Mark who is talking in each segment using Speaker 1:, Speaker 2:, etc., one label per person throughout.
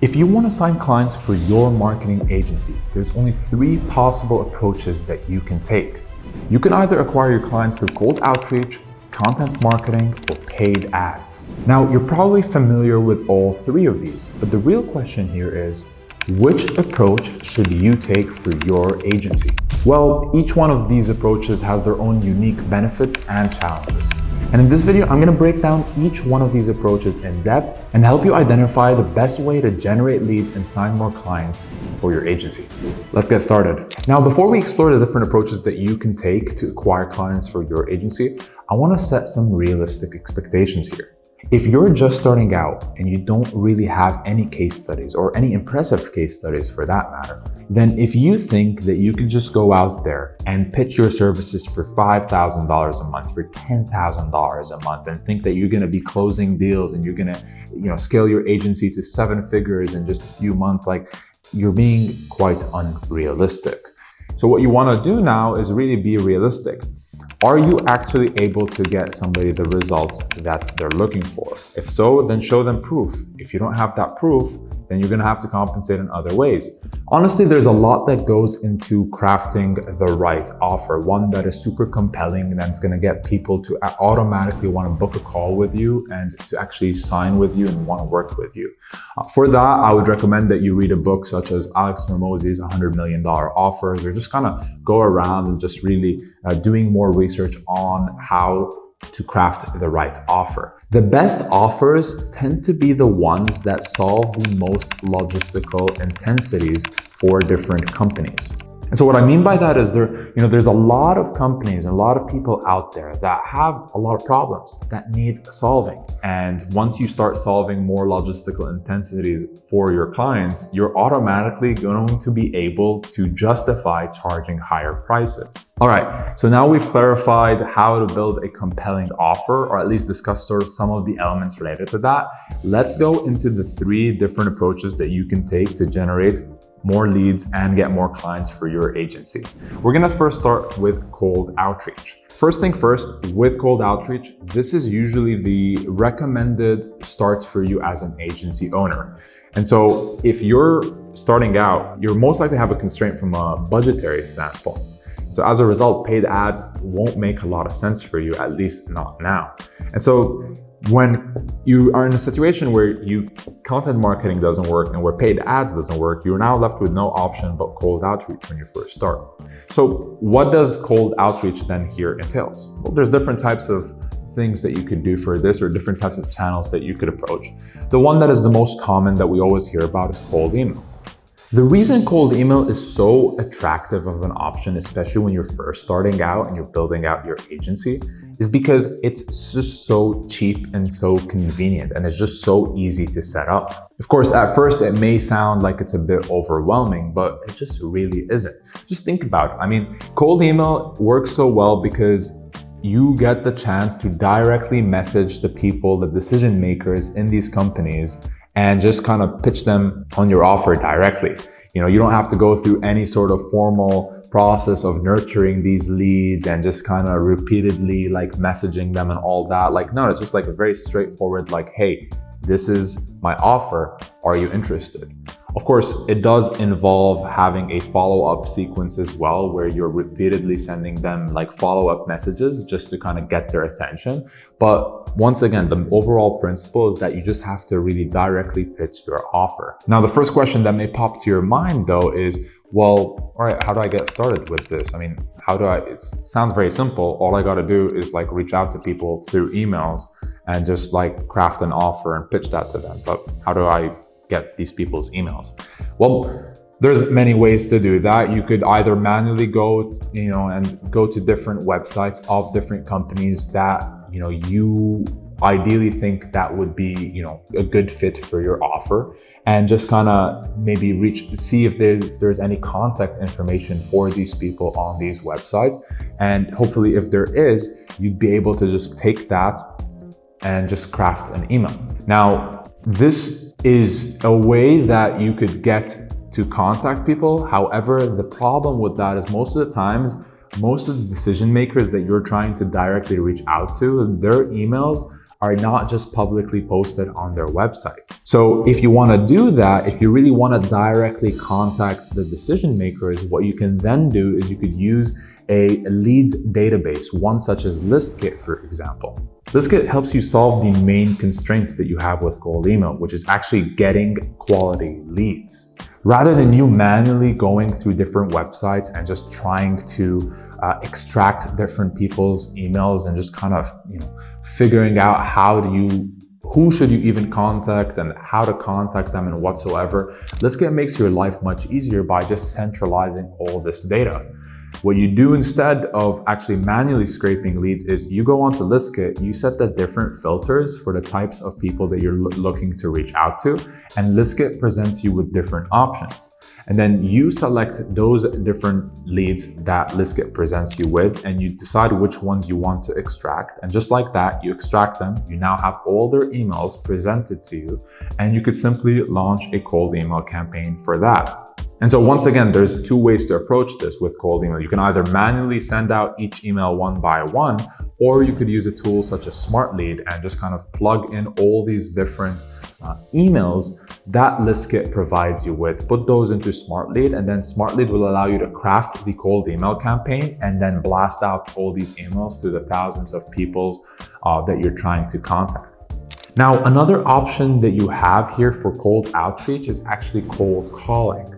Speaker 1: If you want to sign clients for your marketing agency, there's only 3 possible approaches that you can take. You can either acquire your clients through cold outreach, content marketing, or paid ads. Now, you're probably familiar with all 3 of these, but the real question here is, which approach should you take for your agency? Well, each one of these approaches has their own unique benefits and challenges. And in this video, I'm going to break down each one of these approaches in depth and help you identify the best way to generate leads and sign more clients for your agency. Let's get started. Now, before we explore the different approaches that you can take to acquire clients for your agency, I want to set some realistic expectations here. If you're just starting out and you don't really have any case studies or any impressive case studies for that matter, then if you think that you can just go out there and pitch your services for $5,000 a month, for $10,000 a month, and think that you're going to be closing deals and you're going to, scale your agency to 7 figures in just a few months, you're being quite unrealistic. So what you want to do now is really be realistic. Are you actually able to get somebody the results that they're looking for? If so, then show them proof. If you don't have that proof, then you're gonna have to compensate in other ways. Honestly, there's a lot that goes into crafting the right offer, one that is super compelling and that's gonna get people to automatically wanna book a call with you and to actually sign with you and wanna work with you. For that, I would recommend that you read a book such as Alex Hormozi's $100 Million Offers, or just kind of go around and just really doing more research on how to craft the right offer. The best offers tend to be the ones that solve the most logistical intensities for different companies. And so what I mean by that is there's a lot of companies and a lot of people out there that have a lot of problems that need solving. And once you start solving more logistical intensities for your clients, you're automatically going to be able to justify charging higher prices. All right, so now we've clarified how to build a compelling offer, or at least discuss sort of some of the elements related to that. Let's go into the 3 different approaches that you can take to generate more leads and get more clients for your agency. We're gonna first start with cold outreach. First thing first, with cold outreach, this is usually the recommended start for you as an agency owner. And so if you're starting out, you're most likely have a constraint from a budgetary standpoint. So as a result, paid ads won't make a lot of sense for you, at least not now. And so when you are in a situation where content marketing doesn't work and where paid ads doesn't work, you're now left with no option but cold outreach when you first start. So what does cold outreach then here entails? Well, there's different types of things that you could do for this, or different types of channels that you could approach. The one that is the most common that we always hear about is cold email. The reason cold email is so attractive of an option, especially when you're first starting out and you're building out your agency, is because it's just so cheap and so convenient, and it's just so easy to set up. Of course, at first it may sound like it's a bit overwhelming, but it just really isn't. Just think about it. I mean, cold email works so well because you get the chance to directly message the people, the decision makers in these companies, and just kind of pitch them on your offer directly. You don't have to go through any sort of formal process of nurturing these leads and just kind of repeatedly messaging them and all that. No, it's just a very straightforward, hey, this is my offer. Are you interested? Of course, it does involve having a follow-up sequence as well, where you're repeatedly sending them follow-up messages just to kind of get their attention. But once again, the overall principle is that you just have to really directly pitch your offer. Now, the first question that may pop to your mind though is, well, all right, how do I get started with this? I mean, it sounds very simple. All I got to do is reach out to people through emails and just craft an offer and pitch that to them. But how do I get these people's emails? Well, there's many ways to do that. You could either manually go to different websites of different companies that, you ideally think that would be, a good fit for your offer, and just kind of maybe see if there's any contact information for these people on these websites. And hopefully if there is, you'd be able to just take that and just craft an email. Now, this is a way that you could get to contact people. However, the problem with that is most of the times, most of the decision makers that you're trying to directly reach out to, their emails are not just publicly posted on their websites. So if you want to do that, if you really want to directly contact the decision makers, what you can then do is you could use a leads database, one such as ListKit, for example. ListKit helps you solve the main constraint that you have with cold email, which is actually getting quality leads. Rather than you manually going through different websites and just trying to extract different people's emails and just kind of, figuring out who should you even contact and how to contact them and whatsoever, ListKit makes your life much easier by just centralizing all this data. What you do instead of actually manually scraping leads is you go onto ListKit, you set the different filters for the types of people that you're looking to reach out to, and ListKit presents you with different options. And then you select those different leads that ListKit presents you with, and you decide which ones you want to extract. And just like that, you extract them, you now have all their emails presented to you, and you could simply launch a cold email campaign for that. And so once again, there's two ways to approach this with cold email. You can either manually send out each email one by one, or you could use a tool such as SmartLead and just kind of plug in all these different emails that ListKit provides you with. Put those into SmartLead, and then SmartLead will allow you to craft the cold email campaign and then blast out all these emails to the thousands of people that you're trying to contact. Now, another option that you have here for cold outreach is actually cold calling.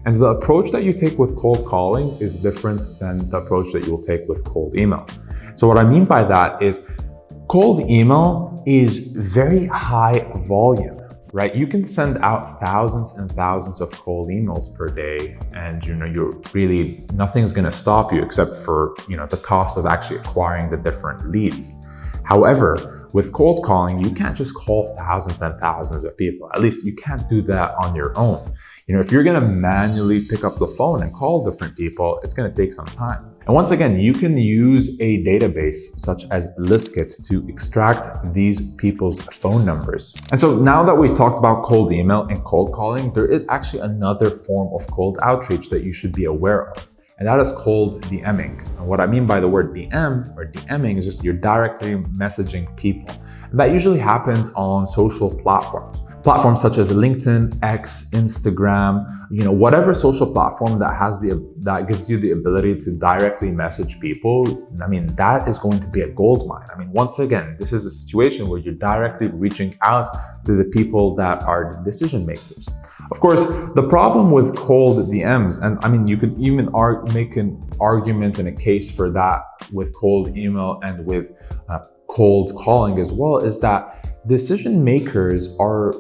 Speaker 1: And the approach that you take with cold calling is different than the approach that you will take with cold email. So what I mean by that is cold email is very high volume, right? You can send out thousands and thousands of cold emails per day, and nothing's going to stop you except for, the cost of actually acquiring the different leads. However, with cold calling, you can't just call thousands and thousands of people. At least you can't do that on your own. If you're going to manually pick up the phone and call different people, it's going to take some time. And once again, you can use a database such as ListKit to extract these people's phone numbers. And so now that we've talked about cold email and cold calling, there is actually another form of cold outreach that you should be aware of. And that is cold DMing. And what I mean by the word DM or DMing is just you're directly messaging people. And that usually happens on social platforms. Platforms such as LinkedIn, X, Instagram, whatever social platform that gives you the ability to directly message people. That is going to be a gold mine. Once again, this is a situation where you're directly reaching out to the people that are the decision makers. Of course, the problem with cold DMs, and you could even make an argument and a case for that with cold email and with cold calling as well, is that decision makers are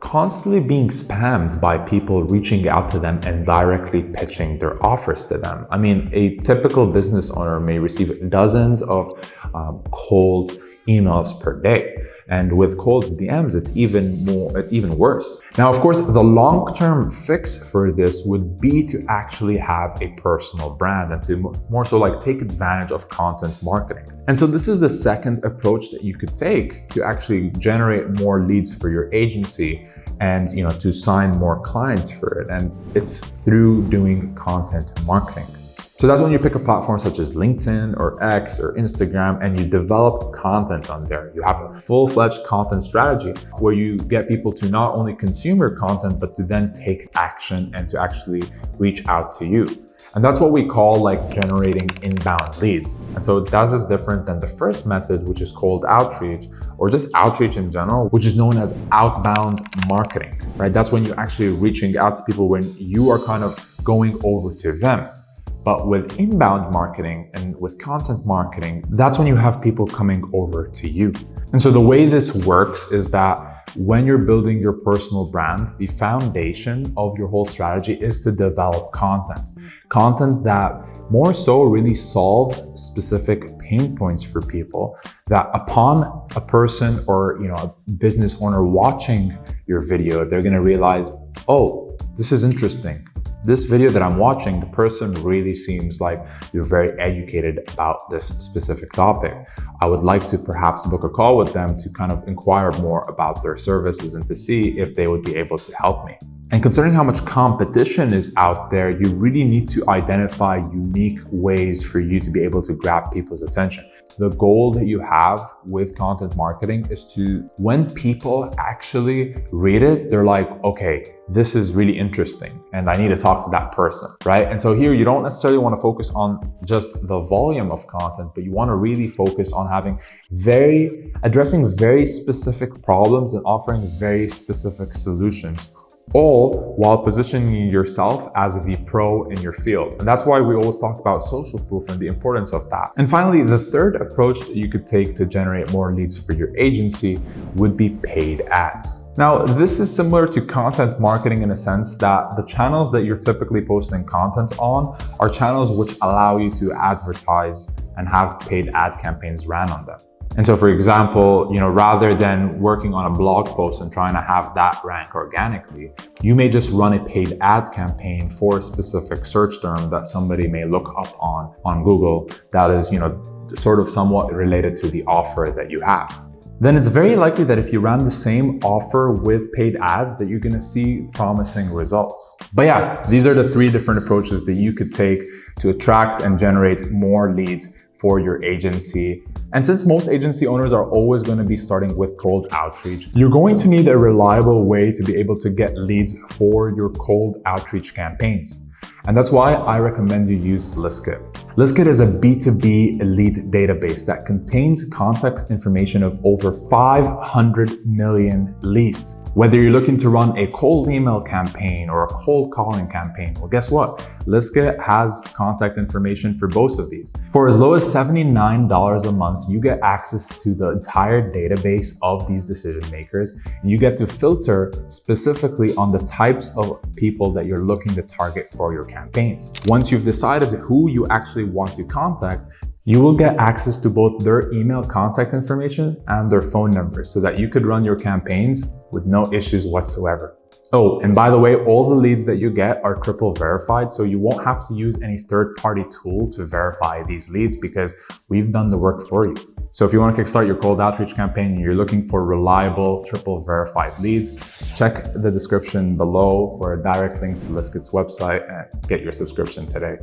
Speaker 1: constantly being spammed by people reaching out to them and directly pitching their offers to them. A typical business owner may receive dozens of cold emails per day. And with cold DMs, it's even worse. Now, of course, the long-term fix for this would be to actually have a personal brand and to more so take advantage of content marketing. And so this is the second approach that you could take to actually generate more leads for your agency and to sign more clients for it. And it's through doing content marketing. So that's when you pick a platform such as LinkedIn or X or Instagram and you develop content on there. You have a full-fledged content strategy where you get people to not only consume your content, but to then take action and to actually reach out to you. And that's what we call generating inbound leads. And so that is different than the first method, which is cold outreach, or just outreach in general, which is known as outbound marketing, right? That's when you're actually reaching out to people when you are kind of going over to them. But with inbound marketing and with content marketing, that's when you have people coming over to you. And so the way this works is that when you're building your personal brand, the foundation of your whole strategy is to develop content. Content that more so really solves specific pain points for people, that upon a person or a business owner watching your video, they're going to realize, oh, this is interesting. This video that I'm watching, the person really seems like you're very educated about this specific topic. I would like to perhaps book a call with them to kind of inquire more about their services and to see if they would be able to help me. And considering how much competition is out there, you really need to identify unique ways for you to be able to grab people's attention. the goal that you have with content marketing is to, when people actually read it, they're like, okay, this is really interesting and I need to talk to that person, right? And so here you don't necessarily want to focus on just the volume of content, but you want to really focus on addressing very specific problems and offering very specific solutions, all while positioning yourself as the pro in your field. And that's why we always talk about social proof and the importance of that. And finally, the third approach that you could take to generate more leads for your agency would be paid ads. Now, this is similar to content marketing in a sense that the channels that you're typically posting content on are channels which allow you to advertise and have paid ad campaigns ran on them. And so, for example, rather than working on a blog post and trying to have that rank organically, you may just run a paid ad campaign for a specific search term that somebody may look up on Google that is, sort of somewhat related to the offer that you have. Then it's very likely that if you ran the same offer with paid ads that you're gonna see promising results. But yeah, these are the 3 different approaches that you could take to attract and generate more leads for your agency. And since most agency owners are always going to be starting with cold outreach, you're going to need a reliable way to be able to get leads for your cold outreach campaigns. And that's why I recommend you use Liskit. Liskit is a B2B lead database that contains contact information of over 500 million leads. Whether you're looking to run a cold email campaign or a cold calling campaign, well, guess what? Liskit has contact information for both of these. For as low as $79 a month, you get access to the entire database of these decision makers, and you get to filter specifically on the types of people that you're looking to target for your campaigns. Once you've decided who you actually want to contact, you will get access to both their email contact information and their phone numbers so that you could run your campaigns with no issues whatsoever. Oh, and by the way, all the leads that you get are triple verified, so you won't have to use any third-party tool to verify these leads because we've done the work for you. So if you want to kickstart your cold outreach campaign and you're looking for reliable, triple verified leads, check the description below for a direct link to Liskit's website and get your subscription today.